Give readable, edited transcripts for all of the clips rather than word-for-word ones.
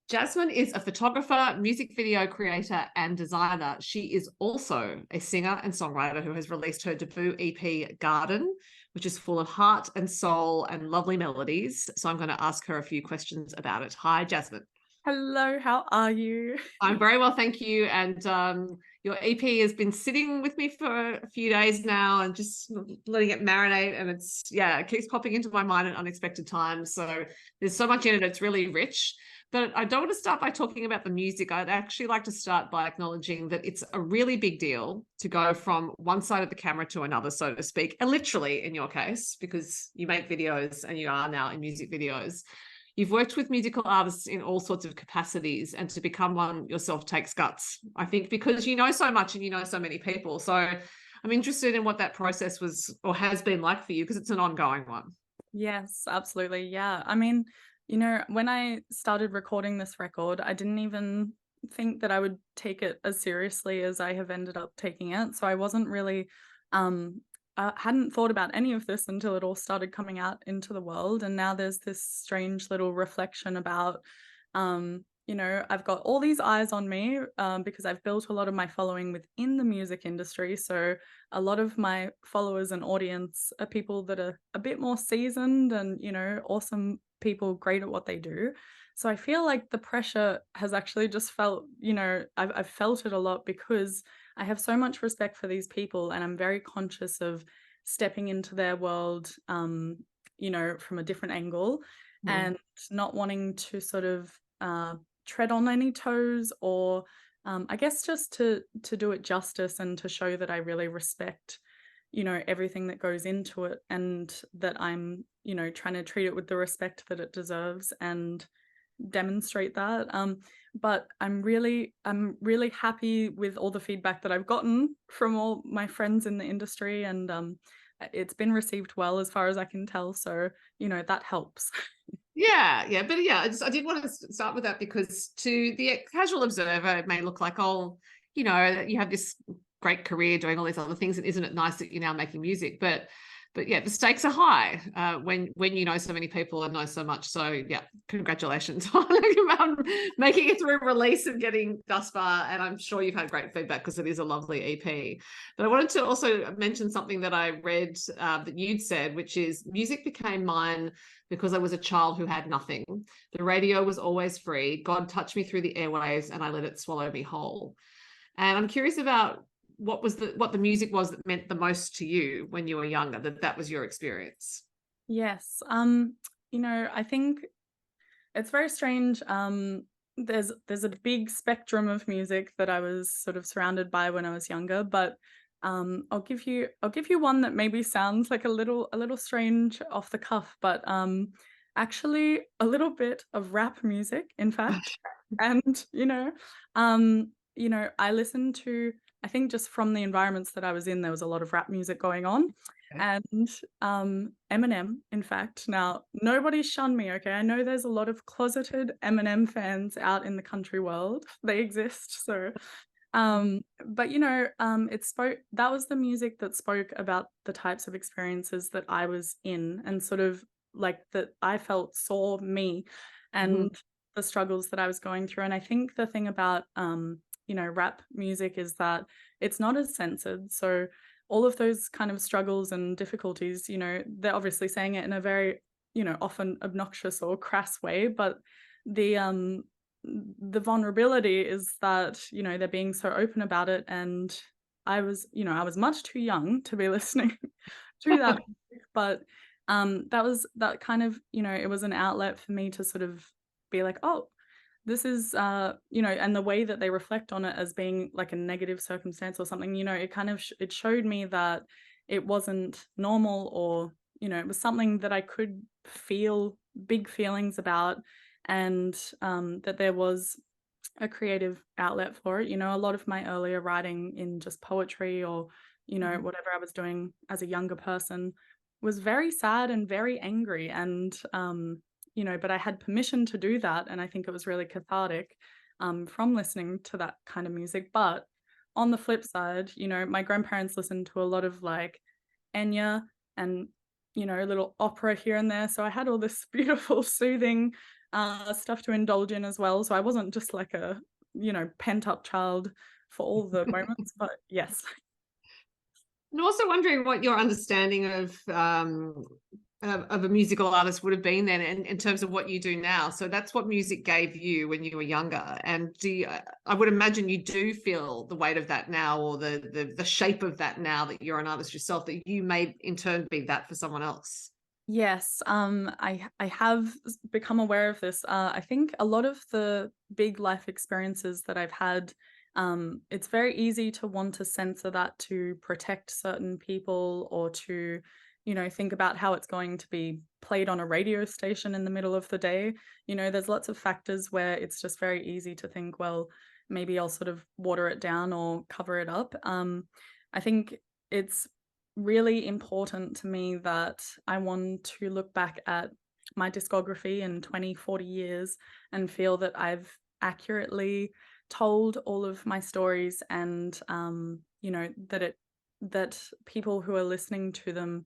Jazmyn is a photographer, music video creator, and designer. She is also a singer and songwriter who has released her debut EP, Garden, which is full of heart and soul and lovely melodies. So I'm going to ask her a few questions about it. Hi, Jazmyn. Hello, how are you? I'm very well, thank you. And your EP has been sitting with me for a few days now and just letting it marinate. And it keeps popping into my mind at unexpected times. So there's so much in it. It's really rich. But I don't want to start by talking about the music. I'd actually like to start by acknowledging that it's a really big deal to go from one side of the camera to another, so to speak, and literally in your case, because you make videos and you are now in music videos. You've worked with musical artists in all sorts of capacities, and to become one yourself takes guts, I think, because you know so much and you know so many people. So I'm interested in what that process was or has been like for you, because it's an ongoing one. Yes, absolutely. Yeah. I mean, when I started recording this record, I didn't even think that I would take it as seriously as I have ended up taking it. So I wasn't really, hadn't thought about any of this until it all started coming out into the world. And now there's this strange little reflection about, I've got all these eyes on me because I've built a lot of my following within the music industry. So a lot of my followers and audience are people that are a bit more seasoned and, awesome people, great at what they do. So I feel like the pressure has actually just felt, I've felt it a lot because I have so much respect for these people and I'm very conscious of stepping into their world, from a different angle and not wanting to sort of tread on any toes or I guess just to do it justice and to show that I really respect, everything that goes into it and that I'm, trying to treat it with the respect that it deserves and demonstrate that. But I'm really happy with all the feedback that I've gotten from all my friends in the industry and it's been received well as far as I can tell. So, that helps. I did want to start with that because to the casual observer, it may look like, oh, you have this great career doing all these other things, and isn't it nice that you're now making music? But yeah, the stakes are high when you know so many people and know so much. So yeah, congratulations on making it through release and getting thus far. And I'm sure you've had great feedback because it is a lovely EP. But I wanted to also mention something that I read that you'd said, which is music became mine because I was a child who had nothing. The radio was always free. God touched me through the airwaves and I let it swallow me whole. And I'm curious about what the music was that meant the most to you when you were younger, that was your experience. Yes. I think it's very strange. There's a big spectrum of music that I was sort of surrounded by when I was younger, but I'll give you one that maybe sounds like a little strange off the cuff, but actually a little bit of rap music, in fact. And I listened to, I think just from the environments that I was in, there was a lot of rap music going on. Okay. And Eminem, in fact. Now, nobody shun me, okay? I know there's a lot of closeted Eminem fans out in the country world. They exist. So, but that was the music that spoke about the types of experiences that I was in and sort of like that I felt saw me and the struggles that I was going through. And I think the thing about rap music is that it's not as censored. So all of those kind of struggles and difficulties, they're obviously saying it in a very, often obnoxious or crass way, but the vulnerability is that, they're being so open about it. And I was much too young to be listening to that, but that kind of, it was an outlet for me to sort of be like, oh, this is and the way that they reflect on it as being like a negative circumstance or something, it kind of it showed me that it wasn't normal or it was something that I could feel big feelings about and that there was a creative outlet for it. A lot of my earlier writing in just poetry or whatever I was doing as a younger person was very sad and very angry and but I had permission to do that. And I think it was really cathartic from listening to that kind of music. But on the flip side, my grandparents listened to a lot of like Enya and, a little opera here and there. So I had all this beautiful, soothing stuff to indulge in as well. So I wasn't just like a, pent up child for all the moments, but yes. And also wondering what your understanding of a musical artist would have been then in terms of what you do now. So that's what music gave you when you were younger. And I would imagine you do feel the weight of that now, or the shape of that now that you're an artist yourself, that you may in turn be that for someone else. Yes, I have become aware of this. I think a lot of the big life experiences that I've had, it's very easy to want to censor that to protect certain people, or to, think about how it's going to be played on a radio station in the middle of the day. There's lots of factors where it's just very easy to think, well, maybe I'll sort of water it down or cover it up. I think it's really important to me that I want to look back at my discography in 20, 40 years and feel that I've accurately told all of my stories, and that people who are listening to them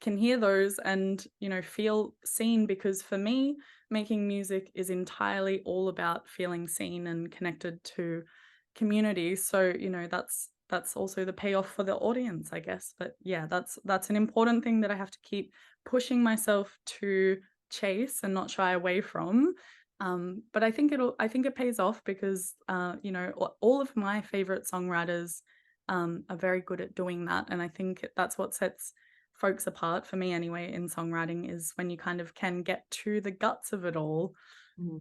can hear those and feel seen. Because for me, making music is entirely all about feeling seen and connected to community. So that's also the payoff for the audience, I guess. But yeah, that's an important thing that I have to keep pushing myself to chase and not shy away from. But I think it pays off, because all of my favorite songwriters are very good at doing that, and I think that's what sets folks apart, for me anyway, in songwriting, is when you kind of can get to the guts of it all. Mm.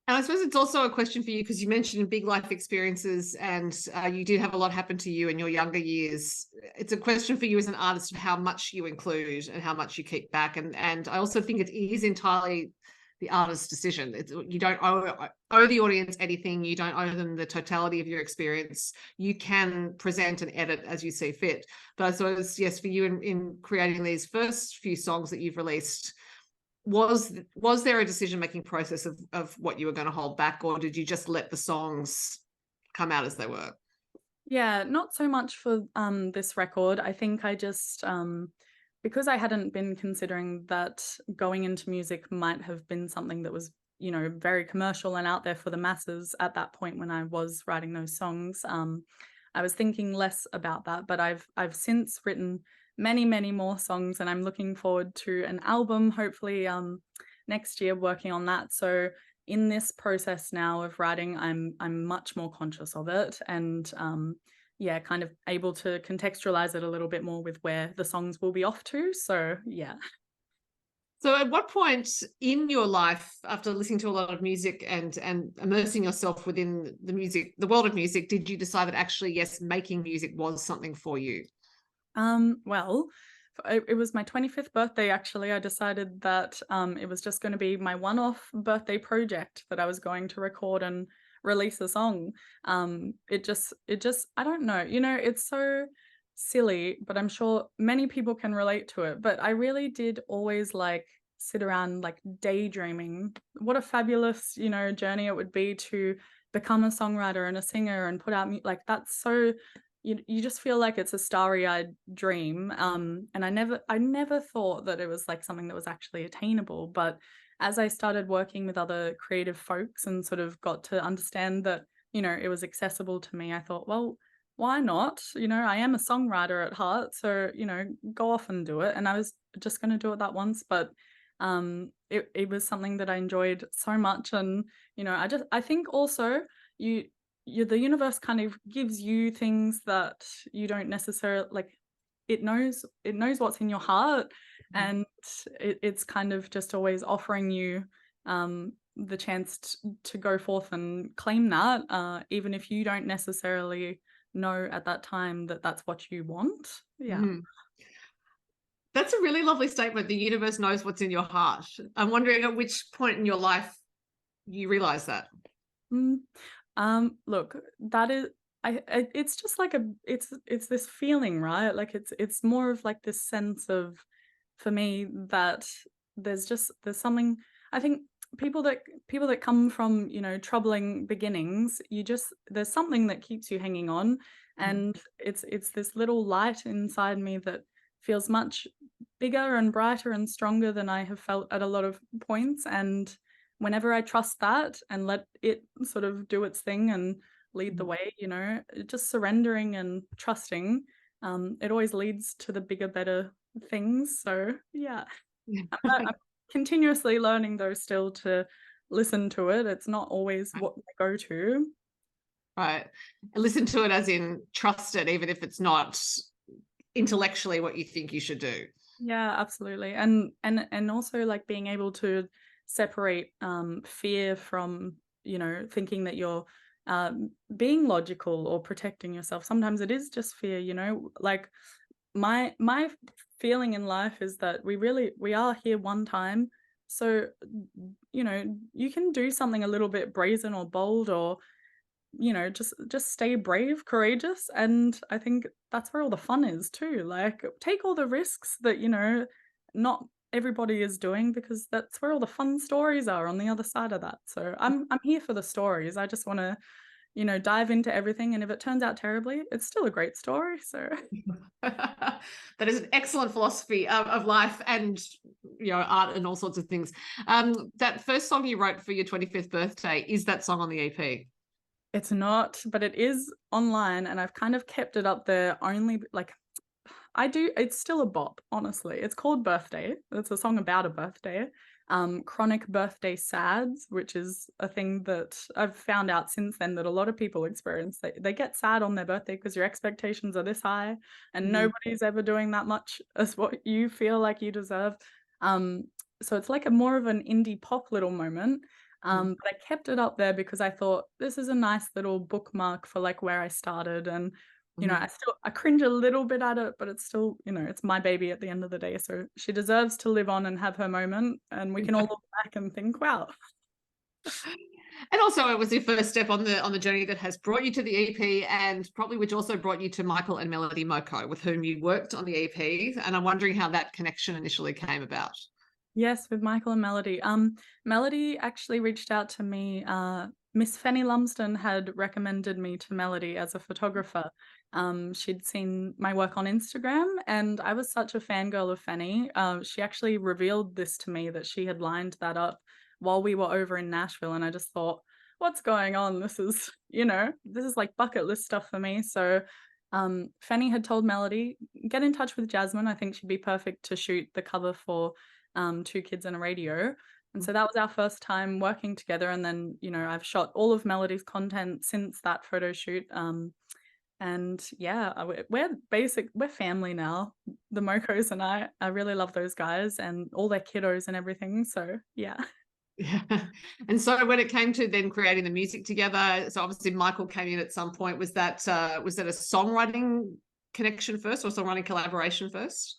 And I suppose it's also a question for you, because you mentioned big life experiences, and you did have a lot happen to you in your younger years. It's a question for you as an artist of how much you include and how much you keep back. And I also think it is entirely the artist's decision. You don't owe the audience anything. You don't owe them the totality of your experience. You can present and edit as you see fit. But I suppose, yes, for you in creating these first few songs that you've released, was there a decision-making process of what you were going to hold back, or did you just let the songs come out as they were? Yeah, not so much for this record. I think I just because I hadn't been considering that going into music might have been something that was, very commercial and out there for the masses at that point when I was writing those songs. I was thinking less about that, but I've since written many, many more songs, and I'm looking forward to an album, hopefully next year, working on that. So in this process now of writing, I'm much more conscious of it, and yeah, kind of able to contextualize it a little bit more with where the songs will be off to. So yeah. So at what point in your life, after listening to a lot of music and immersing yourself within the world of music, did you decide that actually, yes, making music was something for you? Well, it was my 25th birthday, actually. I decided that it was just going to be my one-off birthday project, that I was going to record and release a song. It just I don't know, it's so silly, but I'm sure many people can relate to it. But I really did always sit around daydreaming what a fabulous, journey it would be to become a songwriter and a singer and put out that's so you just feel like it's a starry-eyed dream. And I never thought that it was something that was actually attainable. But as I started working with other creative folks and sort of got to understand that, it was accessible to me, I thought, well, why not? I am a songwriter at heart, so, go off and do it. And I was just going to do it that once, but it was something that I enjoyed so much. And, I think also the universe kind of gives you things that you don't necessarily it knows what's in your heart, and it's kind of just always offering you the chance to go forth and claim that, even if you don't necessarily know at that time that that's what you want. Yeah. Mm. That's a really lovely statement. The universe knows what's in your heart. I'm wondering at which point in your life you realize that. Look, that is, it's just it's this feeling, right? It's more of this sense of, for me, that there's something. I think people that come from, troubling beginnings, there's something that keeps you hanging on, and it's this little light inside me that feels much bigger and brighter and stronger than I have felt at a lot of points. And whenever I trust that and let it sort of do its thing and lead the way, just surrendering and trusting, it always leads to the bigger, better things. So yeah, I'm continuously learning though still to listen to it. It's not always what I go to. Right. And listen to it as in trust it, even if it's not intellectually what you think you should do. Yeah, absolutely. And also like being able to separate fear from, thinking that you're being logical or protecting yourself. Sometimes it is just fear, like my feeling in life is that we are here one time. So, you can do something a little bit brazen or bold, or just stay brave, courageous, and I think that's where all the fun is too. Like, take all the risks that, not everybody is doing, because that's where all the fun stories are on the other side of that. So I'm here for the stories. I just want to, dive into everything, and if it turns out terribly, it's still a great story. So That is an excellent philosophy of life and art and all sorts of things. That first song you wrote for your 25th birthday, is that song on the EP? it's not, but it is online, and I've kind of kept it up there only like it's still a bop, honestly. It's called Birthday. It's a song about a birthday. Chronic birthday sads, which is a thing that I've found out since then that a lot of people experience. They get sad on their birthday because your expectations are this high and nobody's ever doing that much as what you feel like you deserve. So it's like a more of an indie pop little moment. But I kept it up there because I thought this is a nice little bookmark for like where I started. And I cringe a little bit at it, but it's still, it's my baby at the end of the day. So she deserves to live on and have her moment, and we can all look back and think, wow. And also it was your first step on the journey that has brought you to the EP, and probably which also brought you to Michael and Melody Moko, with whom you worked on the EP. And I'm wondering how that connection initially came about. Yes, with Michael and Melody. Melody actually reached out to me. Miss Fanny Lumsden had recommended me to Melody as a photographer. She'd seen my work on Instagram, and I was such a fangirl of Fanny. She actually revealed this to me, that she had lined that up while we were over in Nashville, and I just thought, what's going on? This is, this is like bucket list stuff for me. So Fanny had told Melody, get in touch with Jazmyn. I think she'd be perfect to shoot the cover for Two Kids and a Radio. And so that was our first time working together. And then, I've shot all of Melody's content since that photo shoot. And yeah, we're family now. The Mokos and I really love those guys and all their kiddos and everything. So yeah. Yeah. And so when it came to then creating the music together, so obviously Michael came in at some point. Was that a songwriting connection first, or songwriting collaboration first?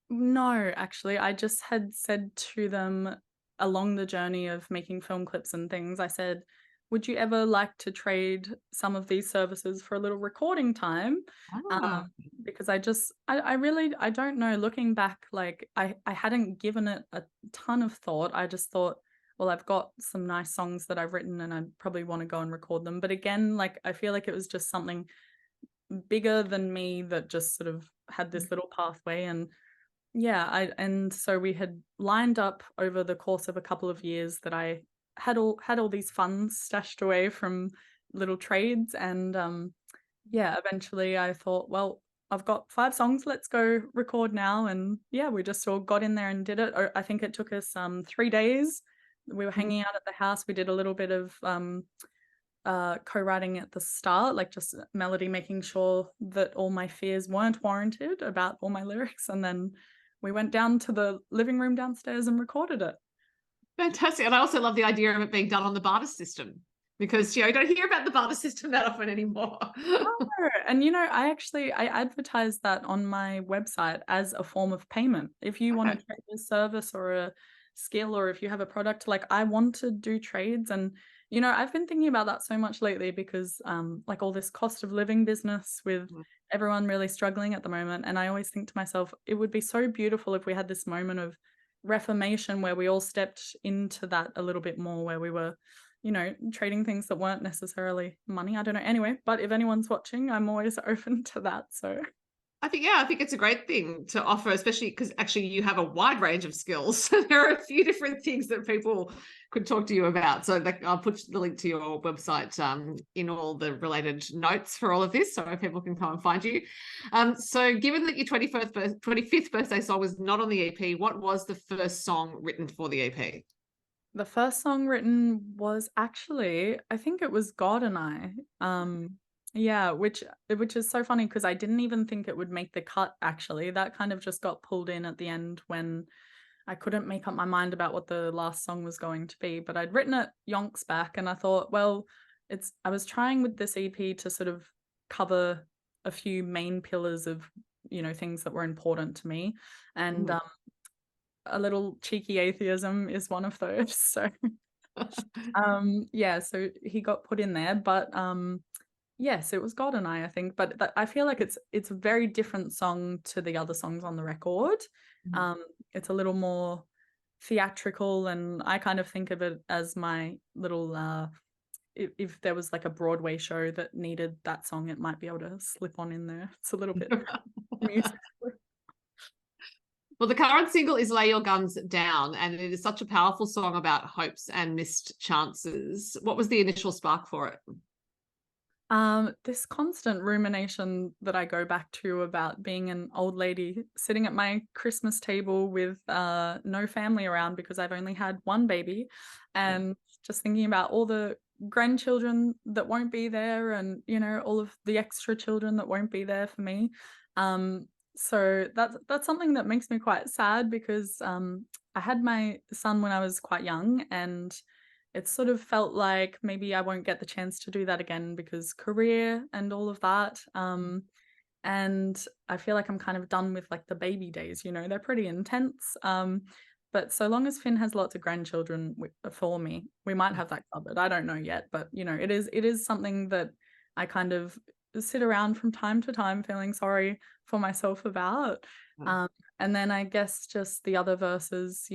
No, actually, I just had said to them along the journey of making film clips and things, I said, would you ever like to trade some of these services for a little recording time? Because I really, I don't know, looking back, like I hadn't given it a ton of thought. I just thought, well, I've got some nice songs that I've written and I probably want to go and record them. But again, like I feel like it was just something bigger than me that just sort of had this little pathway. And yeah, and so we had lined up over the course of a couple of years that I had all these funds stashed away from little trades, and yeah, eventually I thought, well, I've got 5 songs, let's go record now. And yeah, we just all got in there and did it. I think it took us 3 days. We were hanging out at the house. We did a little bit of co-writing at the start, like just Melody making sure that all my fears weren't warranted about all my lyrics, and then we went down to the living room downstairs and recorded it. Fantastic. And I also love the idea of it being done on the barter system, because you don't hear about the barter system that often anymore. Oh, and I advertise that on my website as a form of payment. If you want to trade a service or a skill, or if you have a product, like I want to do trades. And I've been thinking about that so much lately, because like all this cost of living business with everyone really struggling at the moment. And I always think to myself, it would be so beautiful if we had this moment of reformation where we all stepped into that a little bit more, where we were trading things that weren't necessarily money. I don't know. Anyway, but if anyone's watching, I'm always open to that. So I think it's a great thing to offer, especially because actually you have a wide range of skills. There are a few different things that people could talk to you about. So I'll put the link to your website in all the related notes for all of this, so people can come and find you. So given that your 25th birthday song was not on the EP, what was the first song written for the EP? The first song written was actually, I think it was God and I. Yeah, which is so funny because I didn't even think it would make the cut actually. That kind of just got pulled in at the end when I couldn't make up my mind about what the last song was going to be. But I'd written it yonks back and I thought, well, I was trying with this EP to sort of cover a few main pillars of, things that were important to me. And a little cheeky atheism is one of those. So yeah, so he got put in there, but yes, it was God and I think, but I feel like it's a very different song to the other songs on the record. It's a little more theatrical, and I kind of think of it as my little if there was like a Broadway show that needed that song, it might be able to slip on in there. It's a little bit musical. Well, the current single is Lay Your Guns Down, and it is such a powerful song about hopes and missed chances. What was the initial spark for it? This constant rumination that I go back to about being an old lady sitting at my Christmas table with no family around because I've only had one baby, and just thinking about all the grandchildren that won't be there, and all of the extra children that won't be there for me. So that's something that makes me quite sad because I had my son when I was quite young, and it sort of felt like maybe I won't get the chance to do that again because career and all of that. And I feel like I'm kind of done with like the baby days, they're pretty intense. But so long as Finn has lots of grandchildren for me, we might have that covered. I don't know yet, but it is something that I kind of sit around from time to time feeling sorry for myself about. And then I guess just the other verses,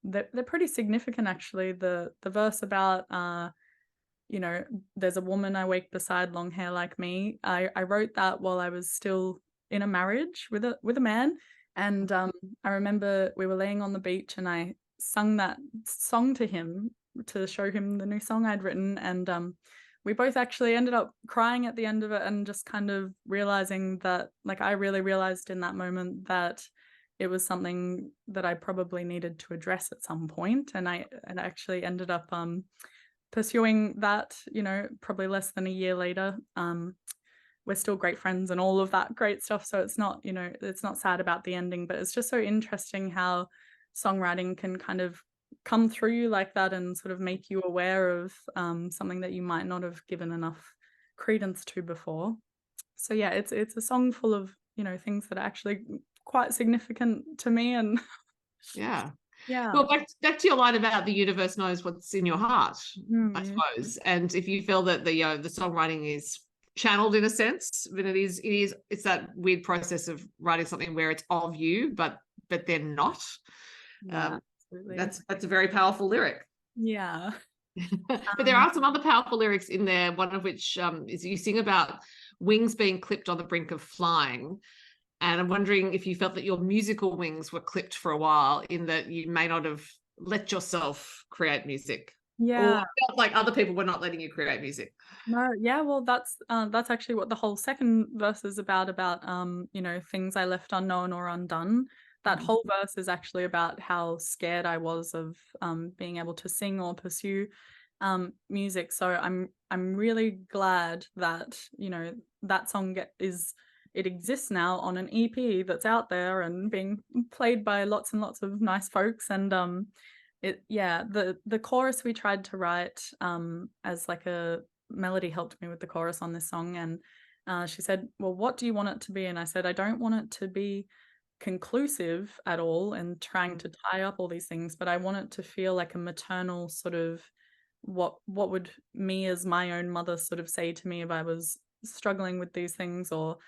they're pretty significant actually. The verse about there's a woman I wake beside, long hair like me. I wrote that while I was still in a marriage with a man, and I remember we were laying on the beach and I sung that song to him to show him the new song I'd written, and we both actually ended up crying at the end of it and just kind of realizing that, like, I really realized in that moment that it was something that I probably needed to address at some point, and I actually ended up pursuing that, probably less than a year later. We're still great friends and all of that great stuff, so it's not, it's not sad about the ending, but it's just so interesting how songwriting can kind of come through you like that and sort of make you aware of something that you might not have given enough credence to before. So yeah, it's a song full of things that are actually quite significant to me. And Yeah. yeah. Well, back to your line about the universe knows what's in your heart, I suppose. And if you feel that the songwriting is channeled in a sense, then it's that weird process of writing something where it's of you, but they're not. Yeah, that's a very powerful lyric. Yeah. But there are some other powerful lyrics in there, one of which is you sing about wings being clipped on the brink of flying. And I'm wondering if you felt that your musical wings were clipped for a while, in that you may not have let yourself create music. Yeah. Or felt like other people were not letting you create music. No, yeah, well, that's actually what the whole second verse is about, things I left unknown or undone. That whole verse is actually about how scared I was of being able to sing or pursue music. So I'm really glad that, that song it exists now on an EP that's out there and being played by lots and lots of nice folks. And the chorus we tried to write as like a Melody helped me with the chorus on this song, and she said, well, what do you want it to be? And I said, I don't want it to be conclusive at all and trying to tie up all these things, but I want it to feel like a maternal sort of what would me as my own mother sort of say to me if I was struggling with these things, or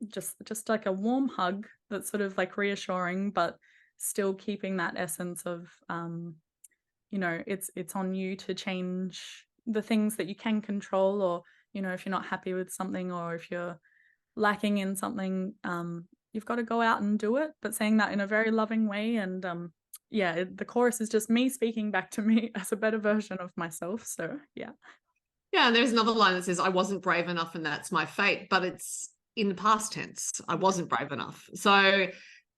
just like a warm hug that's sort of like reassuring, but still keeping that essence of it's on you to change the things that you can control, or if you're not happy with something, or if you're lacking in something, you've got to go out and do it, but saying that in a very loving way. And yeah, the chorus is just me speaking back to me as a better version of myself. So yeah. Yeah, and there's another line that says, I wasn't brave enough and that's my fate, but it's in the past tense. I wasn't brave enough. So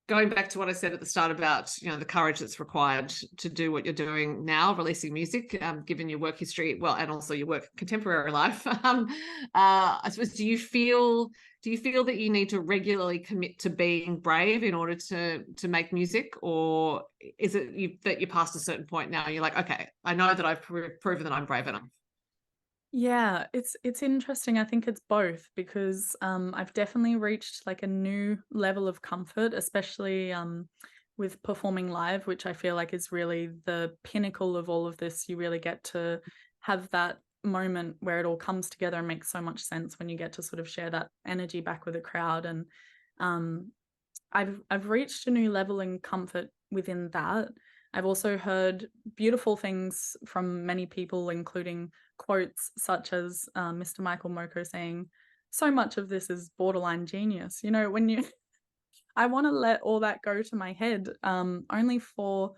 going back to what I said at the start about, the courage that's required to do what you're doing now, releasing music, given your work history, well, and also your work contemporary life. I suppose, do you feel that you need to regularly commit to being brave in order to make music, or is it that you're past a certain point now and you're like, okay, I know that I've proven that I'm brave enough? Yeah, it's interesting. I think it's both because I've definitely reached like a new level of comfort, especially with performing live, which I feel like is really the pinnacle of all of this. You really get to have that moment where it all comes together and makes so much sense when you get to sort of share that energy back with a crowd. And um, I've reached a new level in comfort within that. I've also heard beautiful things from many people, including quotes such as Mr. Michael Moko saying, "So much of this is borderline genius." When you, I want to let all that go to my head, only for,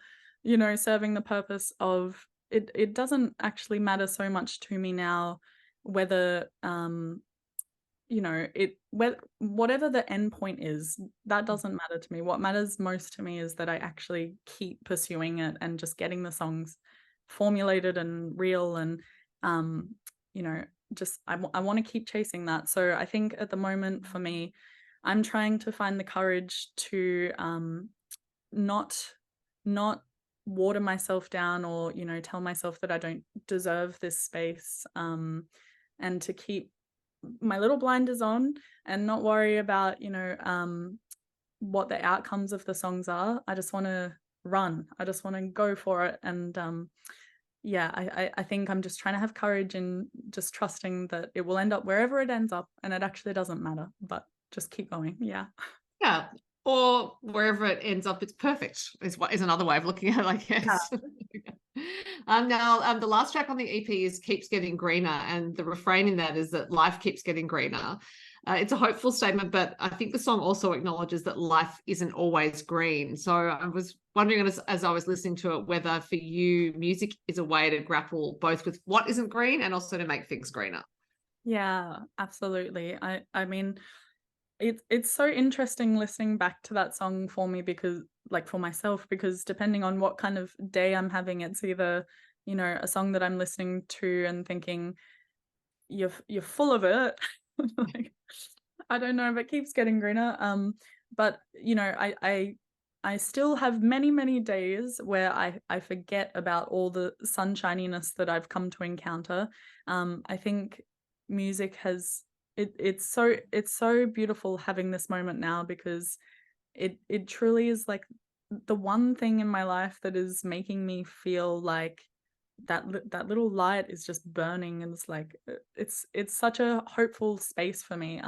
serving the purpose of it. It doesn't actually matter so much to me now whether whatever the end point is, that doesn't matter to me. What matters most to me is that I actually keep pursuing it and just getting the songs formulated and real. And um you know just I want to keep chasing that. So I think at the moment for me, I'm trying to find the courage to not not water myself down, or tell myself that I don't deserve this space, and to keep my little blinders on and not worry about what the outcomes of the songs are. I just want to run. I just want to go for it. And yeah, I think I'm just trying to have courage and just trusting that it will end up wherever it ends up, and it actually doesn't matter, but just keep going. Yeah. Yeah. Or wherever it ends up, it's perfect, is another way of looking at it, I guess. Now, the last track on the EP is Keeps Getting Greener, and the refrain in that is that life keeps getting greener. It's a hopeful statement, but I think the song also acknowledges that life isn't always green. So I was wondering, as I was listening to it, whether for you, music is a way to grapple both with what isn't green and also to make things greener. Yeah, absolutely. I mean, it's so interesting listening back to that song for me, because like for myself, because depending on what kind of day I'm having, it's either a song that I'm listening to and thinking you're full of it. Like, I don't know if it keeps getting greener. But I still have many days where I forget about all the sunshininess that I've come to encounter. I think music has it's so beautiful having this moment now, because it truly is like the one thing in my life that is making me feel like that little light is just burning, and it's like it's such a hopeful space for me.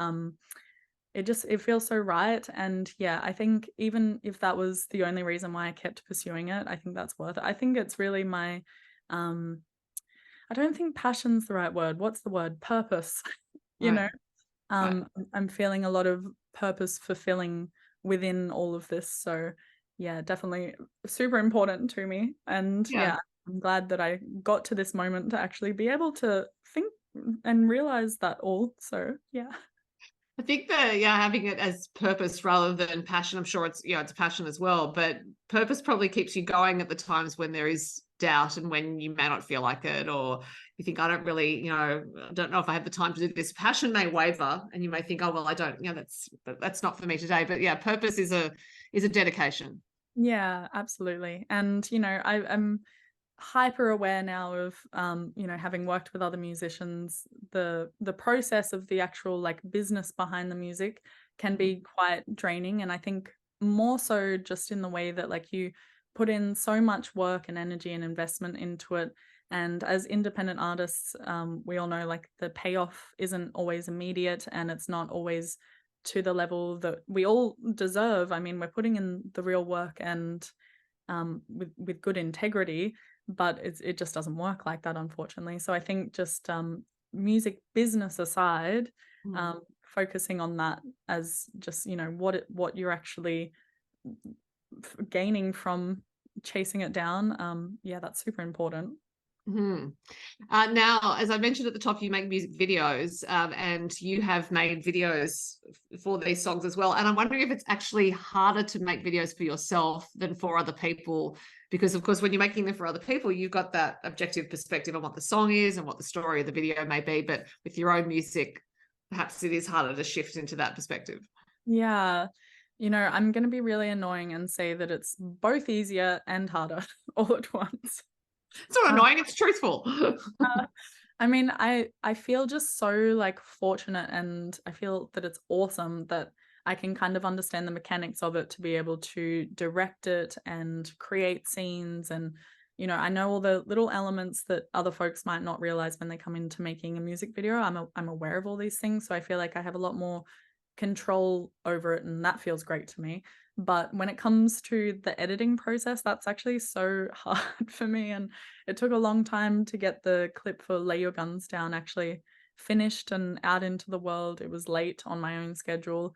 It feels so right. And yeah, I think even if that was the only reason why I kept pursuing it, I think that's worth it. I think it's really my um I don't think passion's the right word. What's the word? Purpose. you Right. know Right. I'm feeling a lot of purpose fulfilling within all of this. So yeah, definitely super important to me. And Yeah. yeah, I'm glad that I got to this moment to actually be able to think and realize that all. So yeah. I think that, yeah, having it as purpose rather than passion, I'm sure it's passion as well, but purpose probably keeps you going at the times when there is doubt and when you may not feel like it, or you think, I don't really, I don't know if I have the time to do this. Passion may waver and you may think, oh, well, I don't, that's not for me today. But yeah, purpose is a dedication. Yeah, absolutely. And I'm hyper aware now of having worked with other musicians, the process of the actual like business behind the music can be quite draining. And I think more so just in the way that like you put in so much work and energy and investment into it, and as independent artists, we all know like the payoff isn't always immediate, and it's not always to the level that we all deserve. I mean, we're putting in the real work and with good integrity, but it just doesn't work like that, unfortunately. So I think just music business aside, Mm. focusing on that as just, you know, what you're actually gaining from chasing it down. Yeah, that's super important. Hmm. Now, as I mentioned at the top, you make music videos, and you have made videos for these songs as well. And I'm wondering if it's actually harder to make videos for yourself than for other people, because of course, when you're making them for other people, you've got that objective perspective on what the song is and what the story of the video may be. But with your own music, perhaps it is harder to shift into that perspective. Yeah. You know, I'm going to be really annoying and say that it's both easier and harder all at once. It's not Um, annoying, it's truthful. I mean, I feel just so like fortunate, and I feel that it's awesome that I can kind of understand the mechanics of it to be able to direct it and create scenes. And you know, I know all the little elements that other folks might not realize when they come into making a music video. I'm aware of all these things, so I feel like I have a lot more control over it, and that feels great to me. But when it comes to the editing process, that's actually so hard for me. And it took a long time to get the clip for Lay Your Guns Down actually finished and out into the world. It was late on my own schedule,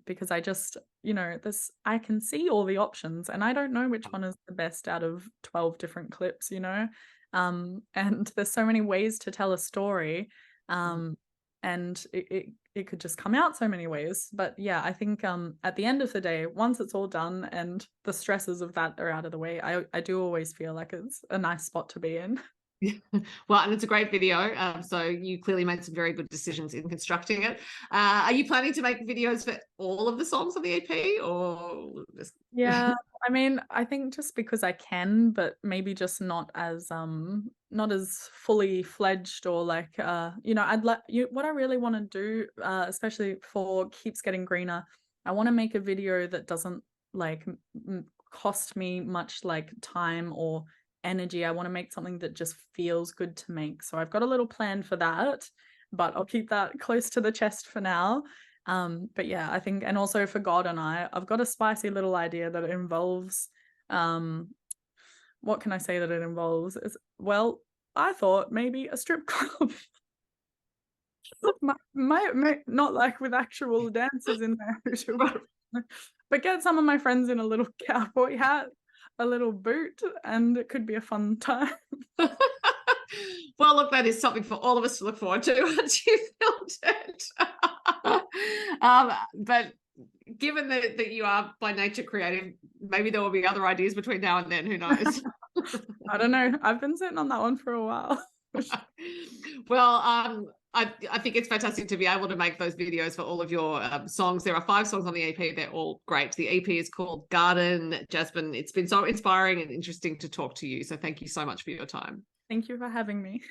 because I just, you know, I can see all the options and I don't know which one is the best out of 12 different clips, you know? And there's so many ways to tell a story. And it could just come out so many ways. But yeah, I think at the end of the day, once it's all done and the stresses of that are out of the way, I do always feel like it's a nice spot to be in. Well, and it's a great video. So you clearly made some very good decisions in constructing it. Are you planning to make videos for all of the songs on the EP, or just... Yeah, I mean, I think just because I can, but maybe just not as fully fledged, or like you know, I'd like you what I really want to do, especially for Keeps Getting Greener, I want to make a video that doesn't like cost me much like time or energy. I want to make something that just feels good to make. So I've got a little plan for that, but I'll keep that close to the chest for now. But yeah, I think, and also for God and I've got a spicy little idea that involves, what can I say that it involves? Well, I thought maybe a strip club. Not like with actual dancers in there, but get some of my friends in a little cowboy hat, a little boot, and it could be a fun time. Well, look, that is something for all of us to look forward to once you filmed it. But given that you are by nature creative, maybe there will be other ideas between now and then. Who knows? I don't know. I've been sitting on that one for a while. Well, I think it's fantastic to be able to make those videos for all of your songs. There are 5 songs on the EP. They're all great. The EP is called Garden. Jazmyn, it's been so inspiring and interesting to talk to you. So thank you so much for your time. Thank you for having me.